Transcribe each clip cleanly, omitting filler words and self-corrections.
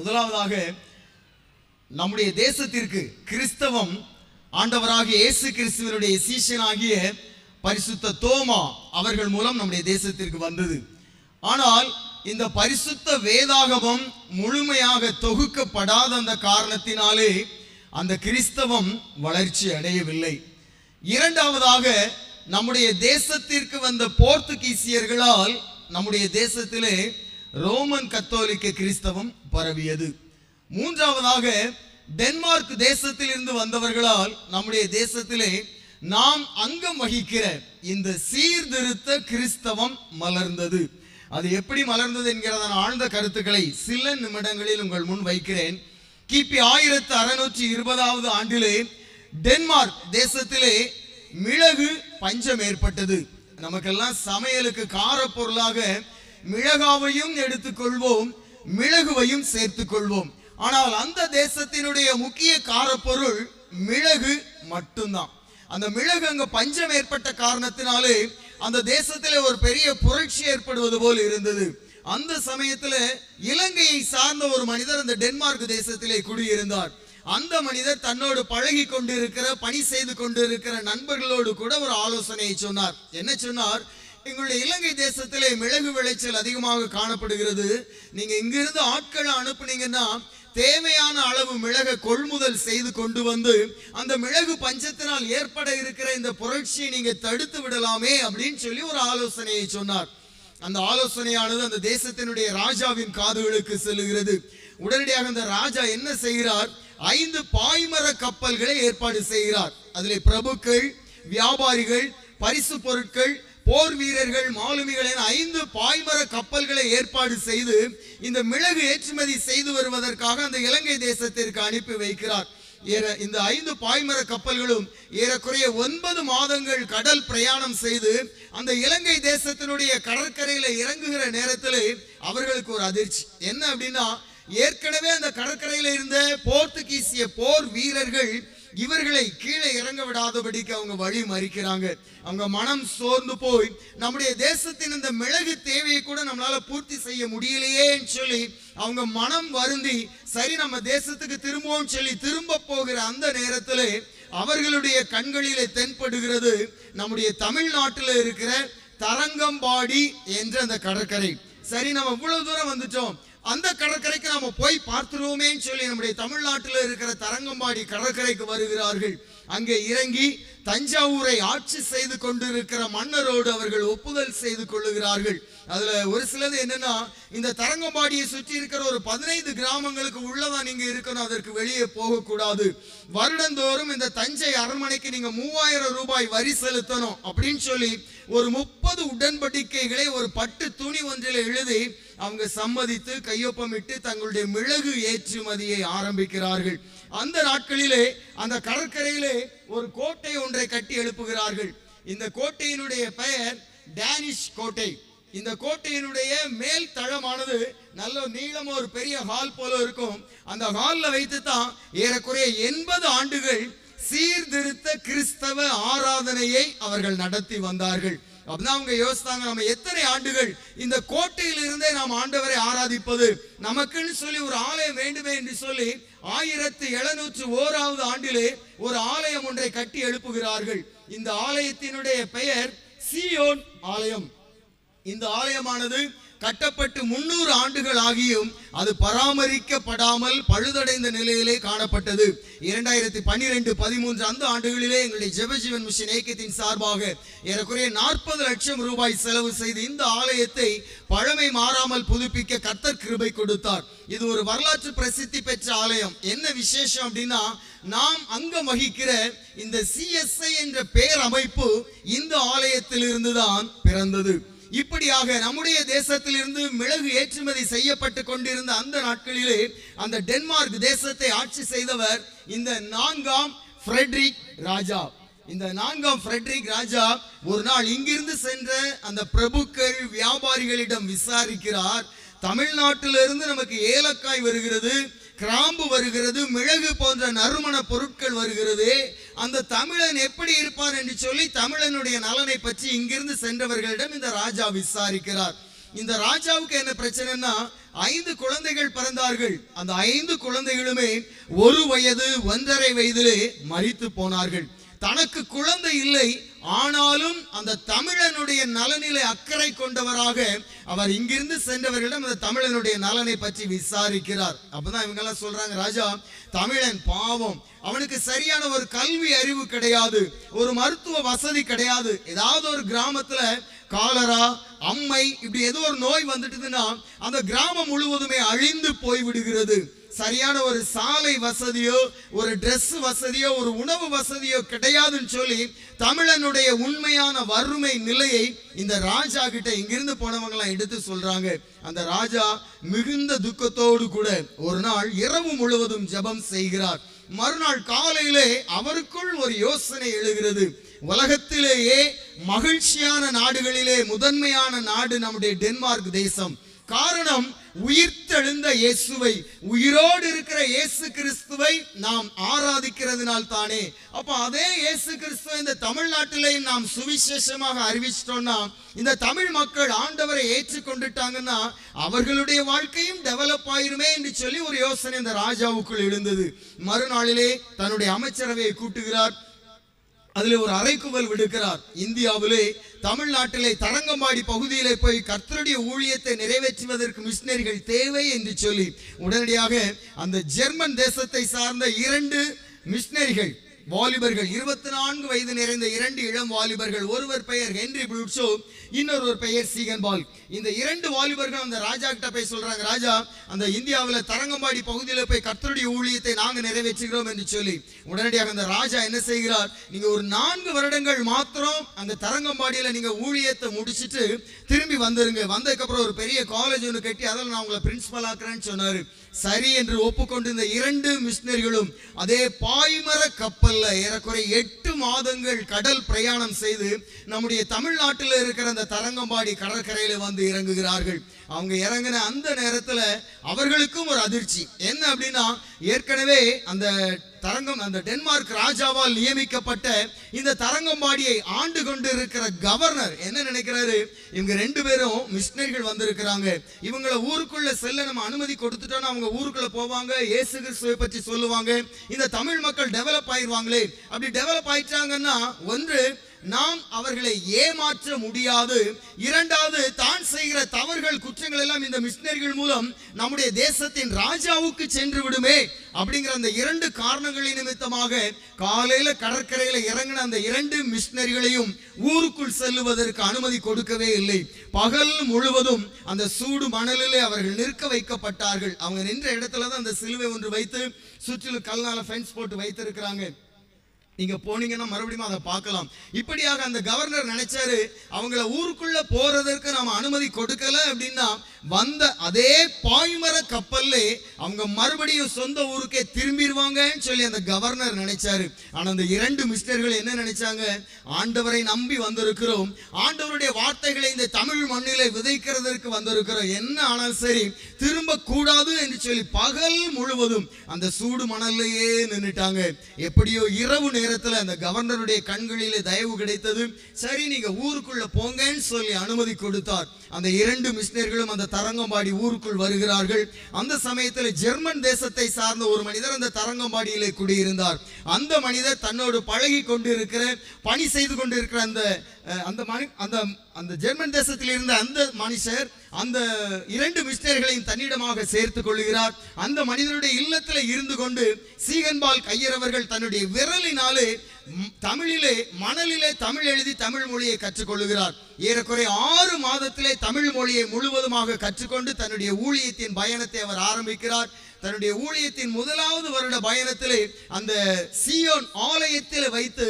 முதலாவதாக நம்முடைய தேசத்திற்கு கிறிஸ்தவம் ஆண்டவராகிய இயேசு கிறிஸ்துவினுடைய சீஷனாகிய பரிசுத்த தோமா அவர்கள் மூலம் நம்முடைய தேசத்திற்கு வந்தது. ஆனால் இந்த பரிசுத்த வேதாகமம் முழுமையாக தொகுக்கப்படாத அந்த காரணத்தினாலே அந்த கிறிஸ்தவம் வளர்ச்சி அடையவில்லை. இரண்டாவதாக நம்முடைய தேசத்திற்கு வந்த போர்த்துகீசியர்களால் நம்முடைய தேசத்திலே ரோமன் கத்தோலிக்க கிறிஸ்தவம் பரவியது. மூன்றாவதாக டென்மார்க் தேசத்தில் இருந்து வந்தவர்களால் நம்முடைய தேசத்திலே நாம் அங்கம் வகிக்கிற இந்த சீர்திருத்த கிறிஸ்தவம் மலர்ந்தது. அது எப்படி மலர்ந்தது என்கிறதான ஆழ்ந்த கருத்துக்களை சில நிமிடங்களில் உங்கள் முன் வைக்கிறேன். கிபி 1620 ஆண்டிலே டென்மார்க் தேசத்திலே மிளகு பஞ்சம் ஏற்பட்டது. நமக்கெல்லாம் சமையலுக்கு காரப்பொருளாக மிளகாவையும் எடுத்துக்கொள்வோம், மிளகுவையும் சேர்த்துக் கொள்வோம். ஆனால் அந்த தேசத்தினுடைய முக்கிய காரப்பொருள் மிளகு மட்டும்தான். அந்த மிளகு அங்க பஞ்சம் ஏற்பட்ட காரணத்தினாலே அந்த தேசத்திலே ஒரு பெரிய புரட்சி ஏற்படுவது போல் இருந்தது. அந்த சமயத்தில் இலங்கையை சார்ந்த ஒரு மனிதர் அந்த டென்மார்க் தேசத்திலே குடியிருந்தார். அந்த மனிதர் தன்னோடு பழகி கொண்டிருக்கிற, பணி செய்து கொண்டிருக்கிற நண்பர்களோடு கூட ஒரு ஆலோசனையை சொன்னார். என்ன சொன்னார்? எங்களுடைய இலங்கை தேசத்திலே மிளகு விளைச்சல் அதிகமாக காணப்படுகிறது. நீங்க இங்கிருந்து ஆட்களை அனுப்புனீங்கன்னா தேவையான அளவு மிளகை கொள்முதல் செய்து கொண்டு வந்து அந்த மிளகு பஞ்சத்தினால் ஏற்பட இருக்கிற இந்த புரட்சியை நீங்க தடுத்து விடலாமே அப்படின்னு சொல்லி ஒரு ஆலோசனையை சொன்னார். அந்த ஆலோசனையானது அந்த தேசத்தினுடைய ராஜாவின் காதுகளுக்கு செல்லுகிறது. உடனடியாக அந்த ராஜா என்ன செய்கிறார்? 5 பாய்மர கப்பல்களை ஏற்பாடு செய்கிறார். அதிலே பிரபுக்கள், வியாபாரிகள், பரிசு பொருட்கள், போர் வீரர்கள், மாலுமிகள் என 5 பாய்மர கப்பல்களை ஏற்பாடு செய்து இந்த மிளகு ஏற்றுமதி செய்து வருவதற்காக அந்த இலங்கை தேசத்திற்கு அனுப்பி வைக்கிறார். இந்த 5 பாய்மர கப்பல்களும் ஏறக்குறைய 9 மாதங்கள் கடல் பிரயாணம் செய்து அந்த இலங்கை தேசத்தினுடைய கடற்கரையில இறங்குகிற நேரத்தில் அவர்களுக்கு ஒரு அதிர்ச்சி. என்ன அப்படின்னா, ஏற்கனவே அந்த கடற்கரையில இருந்த போர்த்துகீசிய போர் வீரர்கள் இவர்களை கீழே இறங்க விடாதபடிக்கு அவங்க வழி மறிக்கிறாங்க. அவங்க மனம் சோர்ந்து போய் நம்முடைய தேசத்தின் இந்த மிளகு தேவையை கூட நம்மளால பூர்த்தி செய்ய முடியலையேன்னு சொல்லி அவங்க மனம் வருந்தி, சரி நம்ம தேசத்துக்கு திரும்பவும் சொல்லி திரும்ப போகிற அந்த நேரத்தில் அவர்களுடைய கண்களிலே தென்படுகிறது நம்முடைய தமிழ்நாட்டில் இருக்கிற தரங்கம்பாடி என்ற அந்த கடற்கரை. சரி, நம்ம இவ்வளவு தூரம் வந்துட்டோம், அந்த கடற்கரைக்கு நாம போய் பார்த்துருவோமே சொல்லி நம்முடைய தமிழ்நாட்டில் இருக்கிற தரங்கம்பாடி கடற்கரைக்கு வருகிறார்கள். அங்கே இறங்கி தஞ்சாவூரை ஆட்சி செய்து கொண்டிருக்கிற மன்னரோடு அவர்கள் ஒப்புதல் செய்து கொள்ளுகிறார்கள். அதுல ஒரு சிலது என்னன்னா, இந்த தரங்கம்பாடியை சுற்றி இருக்கிற ஒரு 15 கிராமங்களுக்கு உள்ளதான் நீங்க இருக்கணும், அதற்கு வெளியே போகக்கூடாது. வருடந்தோறும் இந்த தஞ்சை அரண்மனைக்கு நீங்க 3000 ரூபாய் வரி செலுத்தணும் அப்படின்னு சொல்லி ஒரு 30 உடன்படிக்கைகளை ஒரு பட்டு துணி ஒன்றில் எழுதி அவங்க சம்மதித்து கையொப்பமிட்டு தங்களுடைய மிளகு ஏற்றுமதியை ஆரம்பிக்கிறார்கள். அந்த நாட்களிலே அந்த கடற்கரையிலே ஒரு கோட்டை ஒன்றை கட்டி எழுப்புகிறார்கள். இந்த கோட்டையினுடைய பெயர் டேனிஷ் கோட்டை. இந்த கோட்டையினுடைய மேல் தளமானது நல்ல நீளமா ஒரு பெரிய ஹால் போல இருக்கும். அந்த ஹால்ல வைத்து தான் ஏறக்குறைய 80 ஆண்டுகள் சீர்திருத்த கிறிஸ்தவ ஆராதனையை அவர்கள் நடத்தி வந்தார்கள். அப்படிதான் அவங்க யோசித்தாங்க, நம்ம எத்தனை ஆண்டுகள் இந்த கோட்டையில் இருந்தே நாம் ஆண்டவரை ஆராதிப்பது, நமக்குன்னு சொல்லி ஒரு ஆலயம் வேண்டுமே என்று சொல்லி 1701 ஆண்டிலே ஒரு ஆலயம் ஒன்றை கட்டி எழுப்புகிறார்கள். இந்த ஆலயத்தினுடைய பெயர் சீயோன் ஆலயம். இந்த ஆலயமானது கட்டப்பட்டு 300 ஆண்டுகள் ஆகியும் அது பராமரிக்கப்படாமல் பழுதடைந்த நிலையிலே காணப்பட்டது. 2012-13 அந்த ஆண்டுகளிலே எங்களுடைய ஜெபஜீவன் மிஷன் ஏகத்தின் சார்பாக ஏறக்குறைய 40 லட்சம் ரூபாய் செலவு செய்து இந்த ஆலயத்தை பழமை மாறாமல் புதுப்பிக்க கர்த்தர் கிருபை கொடுத்தார். இது ஒரு வரலாற்று பிரசித்தி பெற்ற ஆலயம். என்ன விசேஷம் அப்படின்னா, நாம் அங்கம் வகிக்கிற இந்த CSI என்ற பேர் அமைப்பு இந்த ஆலயத்தில் இருந்துதான் பிறந்தது. இப்படியாக நம்முடைய தேசத்திலிருந்து மிளகு ஏற்றுமதி செய்யப்பட்டு கொண்டிருந்த அந்த நாட்களிலே அந்த டென்மார்க் தேசத்தை ஆட்சி செய்தவர் இந்த 4ஆம் ஃப்ரெட்ரிக் ராஜா. இந்த 4ஆம் ஃப்ரெட்ரிக் ராஜா ஒரு நாள் இங்கிருந்து சென்ற அந்த பிரபுக்கள், வியாபாரிகளிடம் விசாரிக்கிறார். தமிழ்நாட்டிலிருந்து நமக்கு ஏலக்காய் வருகிறது, கிராம்பு வருகிறது, மிளகு போன்ற நறுமண பொருட்கள் வருகிறது, அந்த தமிழன் எப்படி இருப்பார் என்று சொல்லி தமிழனுடைய நலனை பற்றி இங்கிருந்து சென்றவர்களிடம் இந்த ராஜா விசாரிக்கிறார். இந்த ராஜாவுக்கு என்ன பிரச்சனைனா, 5 குழந்தைகள் பிறந்தார்கள். அந்த 5 குழந்தைகளுமே 1 வயது 1.5 வயதிலே மரித்து போனார்கள். தனக்கு குழந்தை இல்லை, ஆனாலும் அந்த தமிழனுடைய நலனிலே அக்கறை கொண்டவராக அவர் இங்கிருந்து சென்றவர்களிடம் அந்த தமிழனுடைய நலனை பற்றி விசாரிக்கிறார். அப்பதான் இவங்க எல்லாம் சொல்றாங்க, ராஜா, தமிழன் பாவம், அவனுக்கு சரியான ஒரு கல்வி அறிவு கிடையாது, ஒரு மருத்துவ வசதி கிடையாது. ஏதாவது ஒரு கிராமத்துல காலரா, அம்மை, இப்படி ஏதோ ஒரு நோய் வந்துட்டுதுன்னா அந்த கிராமம் முழுவதுமே அழிந்து போய் விடுகிறது. சரியான ஒரு சாலை வசதியோ, ஒரு டிரெஸ் வசதியோ, ஒரு உணவு வசதியோ கிடையாதுன்னு சொல்லி தமிழனுடைய உண்மையான வறுமை நிலையை இந்த ராஜா கிட்ட இங்கிருந்து போனவங்க எல்லாம் எடுத்து சொல்றாங்க. அந்த ராஜா மிகுந்த துக்கத்தோடு கூட ஒரு நாள் இரவு முழுவதும் ஜெபம் செய்கிறார். மறுநாள் காலையிலே அவருக்குள் ஒரு யோசனை எழுகிறது. உலகத்திலேயே மகிழ்ச்சியான நாடுகளிலே முதன்மையான நாடு நம்முடைய டென்மார்க் தேசம். காரணம், உயிர்த்தெழுந்த இயேசுவை, உயிரோடு இருக்கிற இயேசு கிறிஸ்துவை நாம் ஆராதிக்கிறதுனால் தானே. அப்ப அதே இயேசு கிறிஸ்துவை இந்த தமிழ்நாட்டிலேயும் நாம் சுவிசேஷமாக அறிவிச்சிட்டோம்னா, இந்த தமிழ் மக்கள் ஆண்டவரை ஏற்றுக்கொண்டுட்டாங்கன்னா அவர்களுடைய வாழ்க்கையும் டெவலப் ஆயிருமே என்று சொல்லி ஒரு யோசனை இந்த ராஜாவுக்குள் எழுந்தது. மறுநாளிலே தன்னுடைய அமைச்சரவையை கூட்டுகிறார். அதில் ஒரு அறைகூவல் விடுக்கிறார். இந்தியாவிலே தமிழ்நாட்டிலே தரங்கம்பாடி பகுதியிலே போய் கர்த்தருடைய ஊழியத்தை நிறைவேற்றுவதற்கு மிஷனரிகள் தேவை என்று சொல்லி உடனடியாக அந்த ஜெர்மன் தேசத்தை சார்ந்த 2 மிஷனரிகள் வாலிபர்கள், 24 வயது நிறைந்த 2 இளம் வாலிபர்கள், ஒருவர் பெயர் ஹென்றி புளுட்சோ, இன்னொருவர் பெயர் சீகன்பால். இந்த 2 வாலிபர்கள் அந்த ராஜா கிட்ட போய் சொல்றாங்க, ராஜா, அந்த இந்தியாவில் தரங்கம்பாடி பகுதியில் போய் கர்த்தருடைய ஊழியத்தை நாங்கள் நிறைவேற்றுகிறோம் என்று சொல்லி உடனடியாக அந்த ராஜா என்ன செய்கிறார், நீங்க ஒரு 4 வருடங்கள் மாத்திரம் அந்த தரங்கம்பாடியில நீங்க ஊழியத்தை முடிச்சுட்டு திரும்பி வந்துருங்க. வந்ததுக்கப்புறம் ஒரு பெரிய காலேஜ் ஒன்று கட்டி அதில் நான் உங்களை பிரின்சிபல் ஆக்குறேன்னு சொன்னாரு. சரி என்று ஒப்புக்கொண்டு இந்த 2 மிஷனரிகளும் அதே பாய்மர கப்பல்ல ஏறக்குறைய 8 மாதங்கள் கடல் பிரயாணம் செய்து நம்முடைய தமிழ்நாட்டில் இருக்கிற அந்த தரங்கம்பாடி கடற்கரையில வந்து இறங்குகிறார்கள். அவங்க இறங்கின அந்த நேரத்துல அவர்களுக்கும் ஒரு அதிர்ச்சி. என்ன அப்படின்னா, ஏற்கனவே அந்த டென்மார்க் ராஜாவால் நியமிக்கப்பட்ட இந்த தரங்கம்பாடியை ஆண்டு கொண்டு இருக்கிற கவர்னர் என்ன நினைக்கிறாரு, இவங்க 2 பேரும் மிஷனரிகள் வந்திருக்கிறாங்க, இவங்களை ஊருக்குள்ள செல்ல நம்ம அனுமதி கொடுத்துட்டோம்னா அவங்க ஊருக்குள்ள போவாங்க, இயேசு கிறிஸ்துவை பற்றி சொல்லுவாங்க, இந்த தமிழ் மக்கள் டெவலப் ஆயிடுவாங்களே. அப்படி டெவலப் ஆயிட்டாங்கன்னா, ஒன்று, நாம் அவர்களை ஏமாற்ற முடியாது, இரண்டாவது, தான் செய்கிற தவறுகள் குற்றங்கள் எல்லாம் இந்த மிஷனரிகள் மூலம் நம்முடைய தேசத்தின் ராஜாவுக்கு சென்று விடுமே அப்படிங்கிற அந்த 2 காரணங்களின் நிமித்தமாக காலையில கடற்கரையில இறங்கின அந்த 2 மிஷனரிகளையும் ஊருக்குள் செல்லுவதற்கு அனுமதி கொடுக்கவே இல்லை. பகல் முழுவதும் அந்த சூடு மணலிலே அவர்கள் நிற்க வைக்கப்பட்டார்கள். அவங்க நின்ற இடத்துலதான் அந்த சிலுவை ஒன்று வைத்து சுற்றிலும் கல்நாள ஃபென்ஸ் போட்டு வைத்திருக்கிறாங்க. நீங்க போனீங்கன்னா மறுபடியும் அதை பார்க்கலாம். இப்படியாக அந்த கவர்னர் நினைச்சாரு, அவங்கள ஊருக்குள்ள போறதற்கு நாம அனுமதி கொடுக்கல அப்படின்னா வந்த அதே பாய்மர கப்பல்ல அவங்க மறுபடியும் சொந்த ஊருக்கே திரும்பிடுவாங்கன்னு சொல்லி அந்த கவர்னர் நினைச்சாரு. ஆனா அந்த 2 மிஷனரிகள் என்ன நினைச்சாங்க, ஆண்டவரை நம்பி வந்திருக்கிறோம், ஆண்டவருடைய வார்த்தைகளை இந்த தமிழ் மண்ணிலே விதைக்கிறதற்கு வந்திருக்கிறோம், என்ன ஆனாலும் சரி திரும்ப கூடாது என்று சொல்லி பகல் முழுவதும் அந்த சூடு மணல்லையே நின்னுட்டாங்க. எப்படியோ இரவு நேரத்தில் அந்த கவர்னருடைய கண்களிலே தயவு கிடைத்தது. சரி, நீங்க ஊருக்குள்ள போங்கன்னு சொல்லி அனுமதி கொடுத்தார். அந்த 2 மிஷனரிகளும் அந்த தரங்கம்பாடி ஊருக்குள் வருகிறார்கள். அந்த சமயத்தில் ஜெர்மன் தேசத்தை சார்ந்த ஒரு மனிதர் அந்த தரங்கம்பாடியிலே குடியிருந்தார். அந்த மனிதர் தன்னோடு பழகி கொண்டிருக்கிற, பணி செய்து கொண்டிருக்கிற அந்த ஜெர்மன் தேசத்தில் இருந்த அந்த மனுஷர் அந்த 2 மிஷனரிகளையும் தன்னிடமாக சேர்த்துக் கொள்கிறார். அந்த மனிதனுடைய இல்லத்தில் இருந்து கொண்டு சீகன்பால் கையரவர்கள் தன்னுடைய விரலினாலே தமிழிலே மணலிலே தமிழ் எழுதி தமிழ் மொழியை கற்றுக்கொள்கிறார். ஏறக்குறைய 6 மாதத்திலே தமிழ் மொழியை முழுவதுமாக கற்றுக்கொண்டு தன்னுடைய ஊழியத்தின் பயணத்தை அவர் ஆரம்பிக்கிறார். தன்னுடைய ஊழியத்தின் முதலாவது வருட பயணத்திலே அந்த சியோன் ஆலயத்தில் வைத்து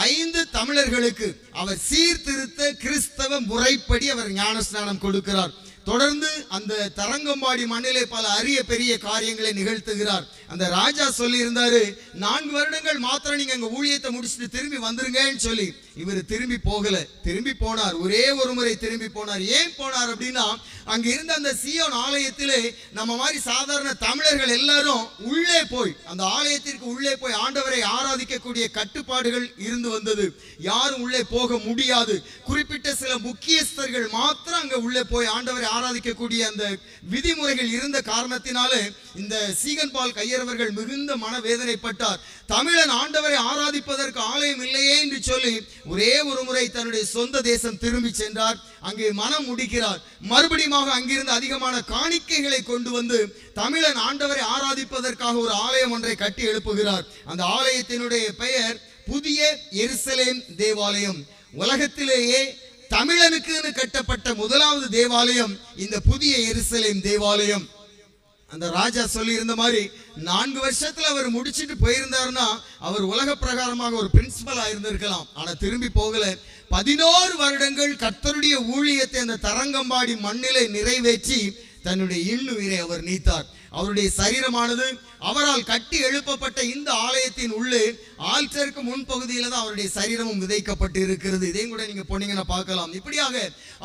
5 தமிழர்களுக்கு அவர் சீர்திருத்த கிறிஸ்தவ முறைப்படி அவர் ஞானஸ்நானம் கொடுக்கிறார். தொடர்ந்து அந்த தரங்கம்பாடி மண்ணிலே பல அரிய பெரிய காரியங்களை நிகழ்த்துகிறார். அந்த ராஜா சொல்லி இருந்தாரு, 4 வருடங்கள் மாத்திரம் நீங்க அங்க ஊழியத்தை முடிச்சுட்டு திரும்பி வந்துருங்கன்னு சொல்லி. இவர் திரும்பி போகல. திரும்பி போனார், ஒரே ஒரு முறை திரும்பி போனார். ஏன் போனார் அப்படின்னா, அங்க இருந்த அந்த சீயோன் ஆலயத்திலே நம்ம மாதிரி சாதாரண தமிழர்கள் எல்லாரும் உள்ளே போய், அந்த ஆலயத்திற்கு உள்ளே போய் ஆண்டவரை ஆராதிக்கக்கூடிய கட்டுப்பாடுகள் இருந்து வந்தது. யாரும் உள்ளே போக முடியாது. குறிப்பிட்ட சில முக்கியஸ்தர்கள் மாத்திரம் அங்க உள்ளே போய் ஆண்டவரை ஆராதிக்கக்கூடிய அந்த விதிமுறைகள் இருந்த காரணத்தினாலே இந்த சீகன்பால் கையரவர்கள் மிகுந்த மனவேதனைப்பட்டார். தமிழன் ஆண்டவரை ஆராதிப்பதற்கு ஆலயம் இல்லையே என்று சொல்லி ஒரே ஒரு முறை தன்னுடைய சொந்த தேசம் திரும்பி சென்றார். அங்கே மனம் முடிக்கிறார். மறுபடியும் அங்கிருந்து அதிகமான காணிக்கைகளை கொண்டு வந்து தமிழன் ஆண்டவரை ஆராதிப்பதற்காக ஒரு ஆலயம் ஒன்றை கட்டி எழுப்புகிறார். அந்த ஆலயத்தினுடைய பெயர் புதிய எருசலேம் தேவாலயம். உலகத்திலேயே தமிழனுக்கு கட்டப்பட்ட முதலாவது தேவாலயம் இந்த புதிய எருசலேம் தேவாலயம். அந்த ராஜா சொல்லி இருந்த மாதிரி 4 வருஷத்துல அவர் முடிச்சிட்டு போயிருந்தாருன்னா அவர் உலக பிரகாரமாக ஒரு பிரின்சிபலா இருந்திருக்கலாம். ஆனா திரும்பி போகல. 11 வருடங்கள் கர்த்தருடைய ஊழியத்தை அந்த தரங்கம்பாடி மண்ணிலே நிறைவேற்றி தன்னுடைய இன்னுயிரை அவர் நீத்தார். அவருடைய சரீரமானது அவரால் கட்டி எழுப்பப்பட்ட இந்த ஆலயத்தின் உள்ளே ஆல்டருக்கு முன்பகுதியில தான் அவருடைய சரீரமும் விதைக்கப்பட்டு இருக்கிறது. இதையும் கூட நீங்க போனீங்கன்னா பார்க்கலாம். இப்படியாக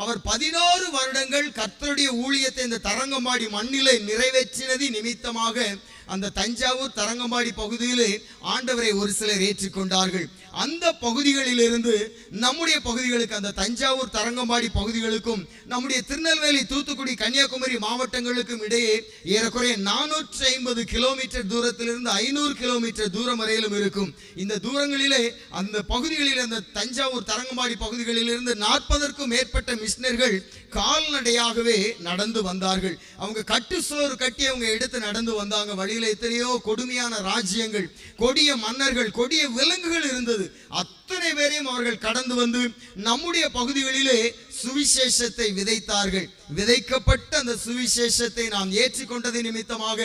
அவர் 11 வருடங்கள் கர்த்தருடைய ஊழியத்தை இந்த தரங்கம்பாடி மண்ணிலே நிறைவேற்றினது நிமித்தமாக அந்த தஞ்சாவூர் தரங்கம்பாடி பகுதியிலே ஆண்டவரை ஒரு சிலர் ஏற்றுக்கொண்டார்கள். அந்த பகுதிகளிலிருந்து நம்முடைய பகுதிகளுக்கு, அந்த தஞ்சாவூர் தரங்கம்பாடி பகுதிகளுக்கும் நம்முடைய திருநெல்வேலி, தூத்துக்குடி, கன்னியாகுமரி மாவட்டங்களுக்கும் இடையே ஏறக்குறைய 450 கிலோமீட்டர் தூரத்திலிருந்து 500 கிலோமீட்டர் தூரம் வரையிலும் இருக்கும். இந்த தூரங்களிலே அந்த பகுதிகளில், அந்த தஞ்சாவூர் தரங்கம்பாடி பகுதிகளிலிருந்து 40க்கும் மேற்பட்ட மிஷனர்கள் கால்நடையாகவே நடந்து வந்தார்கள். அவங்க கட்டு சோறு கட்டி அவங்க எடுத்து நடந்து வந்தாங்க. வழியில எத்தனையோ கொடுமையான ராஜ்யங்கள், கொடிய மன்னர்கள், கொடிய விலங்குகள் இருந்தது. அத்தனை பேரையும் அவர்கள் கடந்து வந்து நம்முடைய பகுதிகளிலே சுவிசேஷத்தை விதைத்தார்கள். விதைக்கப்பட்ட அந்த சுவிசேஷத்தை நாம் ஏற்றுக்கொண்டது நிமித்தமாக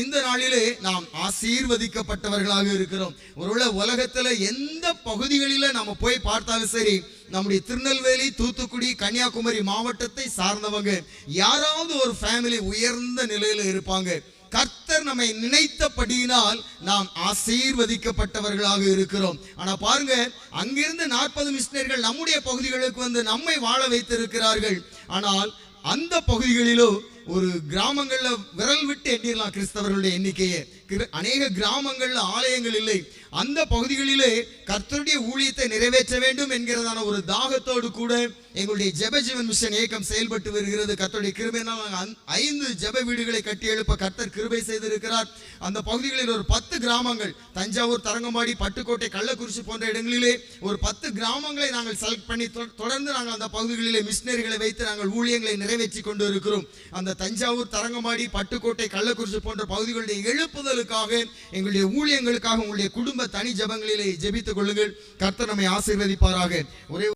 இந்த நாளிலே நாம் ஆசீர்வதிக்கப்பட்டவர்களாக இருக்கிறோம். ஒருவேளை உலகத்துல எந்த பகுதிகளில நாம போய் பார்த்தாலும் சரி, நம்முடைய திருநெல்வேலி, தூத்துக்குடி, கன்னியாகுமரி மாவட்டத்தை சார்ந்தவங்க யாராவது ஒரு ஃபேமிலி உயர்ந்த நிலையில இருப்பாங்க. கர்த்தர் நம்மை நினைத்தபடியினால் நாம் ஆசீர்வதிக்கப்பட்டவர்களாக இருக்கிறோம். ஆனா பாருங்க, அங்கிருந்து 40 மிஷனரிகள் நம்முடைய பகுதிகளுக்கு வந்து நம்மை வாழ வைத்திருக்கிறார்கள். ஆனால் அந்த பகுதிகளிலோ ஒரு கிராமங்கள்ல விரல் விட்டு எண்ணிடலாம் கிறிஸ்தவர்களுடைய எண்ணிக்கையே. அநேக கிராமங்கள்ல ஆலயங்கள் இல்லை. அந்த பகுதிகளிலே கர்த்தருடைய ஊழியத்தை நிறைவேற்ற வேண்டும் என்கிறதான ஒரு தாகத்தோடு கூட எங்களுடைய ஜெபஜீவன் மிஷன் இயக்கம் செயல்பட்டு வருகிறது. கர்த்தருடைய கிருபையினால் நாங்கள் 5 ஜெப வீடுகளை கட்டி எழுப்ப கர்த்தர் கிருபை செய்திருக்கிறார். அந்த பகுதிகளில் ஒரு 10 கிராமங்கள், தஞ்சாவூர், தரங்கம்பாடி, பட்டுக்கோட்டை, கள்ளக்குறிச்சி போன்ற இடங்களிலே ஒரு 10 கிராமங்களை நாங்கள் செலக்ட் பண்ணி தொடர்ந்து நாங்கள் அந்த பகுதிகளிலே மிஷனரிகளை வைத்து நாங்கள் ஊழியங்களை நிறைவேற்றி கொண்டு இருக்கிறோம். அந்த தஞ்சாவூர், தரங்கம்பாடி, பட்டுக்கோட்டை, கள்ளக்குறிச்சி போன்ற பகுதிகளுடைய எழுப்புதலுக்காக, எங்களுடைய ஊழியங்களுக்காக, உங்களுடைய குடும்ப தனி ஜெபங்களிலே ஜெபித்துக் கொள்ளுங்கள். கர்த்தர் நம்மை ஆசீர்வதிப்பாராக. ஒரே